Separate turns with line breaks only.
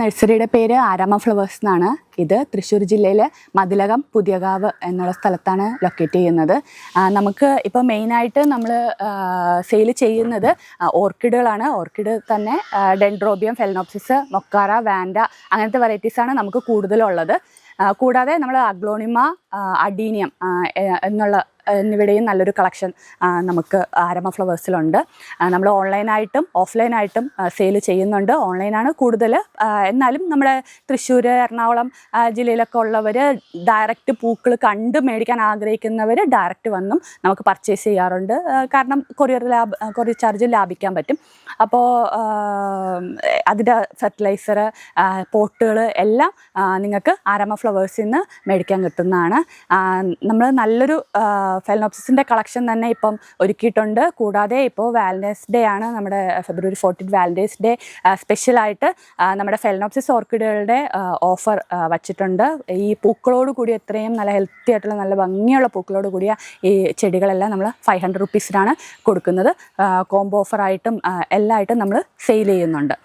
നഴ്സറിയുടെ പേര് ആരാമ ഫ്ലവേഴ്സ് എന്നാണ്. ഇത് തൃശ്ശൂർ ജില്ലയിലെ മതിലകം പുതിയകാവ് എന്നുള്ള സ്ഥലത്താണ് ലൊക്കേറ്റ് ചെയ്യുന്നത്. നമുക്ക് ഇപ്പോൾ മെയിനായിട്ട് നമ്മൾ സെയിൽ ചെയ്യുന്നത് ഓർക്കിഡുകളാണ്. ഓർക്കിഡ് തന്നെ ഡെൻഡ്രോബിയം, ഫെലനോപ്സിസ്, മൊക്കാറ, വാൻഡ അങ്ങനത്തെ വെറൈറ്റീസാണ് നമുക്ക് കൂടുതലുള്ളത്. കൂടാതെ നമ്മൾ അഗ്ലോണിമ, അഡീനിയം എന്നിവിടെയും നല്ലൊരു കളക്ഷൻ നമുക്ക് ആരാമ ഫ്ലവേഴ്സിലുണ്ട്. നമ്മൾ ഓൺലൈനായിട്ടും ഓഫ്ലൈനായിട്ടും സെയിൽ ചെയ്യുന്നുണ്ട്. ഓൺലൈനാണ് കൂടുതൽ. എന്നാലും നമ്മുടെ തൃശ്ശൂർ, എറണാകുളം ജില്ലയിലൊക്കെ ഉള്ളവർ ഡയറക്റ്റ് പൂക്കൾ കണ്ട് മേടിക്കാൻ ആഗ്രഹിക്കുന്നവർ ഡയറക്റ്റ് വന്നും നമുക്ക് പർച്ചേസ് ചെയ്യാറുണ്ട്. കാരണം കൊറിയർ ചാർജ് ലാഭിക്കാൻ പറ്റും. അപ്പോൾ അതിൻ്റെ ഫെർട്ടിലൈസർ, പോട്ടുകൾ എല്ലാം നിങ്ങൾക്ക് ആരാമ ഫ്ലവേഴ്സിൽ നിന്ന് മേടിക്കാൻ കിട്ടുന്നതാണ്. നമ്മൾ നല്ലൊരു ഫെലനോപ്സിസിൻ്റെ കളക്ഷൻ തന്നെ ഇപ്പം ഒരുക്കിയിട്ടുണ്ട്. കൂടാതെ ഇപ്പോൾ വാലൻറ്റൈൻസ് ഡേ ആണ്, നമ്മുടെ ഫെബ്രുവരി 14 വാലൻറ്റൈൻസ് ഡേ സ്പെഷ്യലായിട്ട് നമ്മുടെ ഫെലനോപ്സിസ് ഓർക്കിഡുകളുടെ ഓഫർ വച്ചിട്ടുണ്ട്. ഈ പൂക്കളോട് കൂടി എത്രയും നല്ല ഹെൽത്തി ആയിട്ടുള്ള നല്ല ഭംഗിയുള്ള പൂക്കളോട് കൂടിയ ഈ ചെടികളെല്ലാം നമ്മൾ 500 റുപ്പീസിനാണ് കൊടുക്കുന്നത്. കോംബോ ഓഫറായിട്ടും എല്ലായിട്ടും നമ്മൾ സെയിൽ ചെയ്യുന്നുണ്ട്.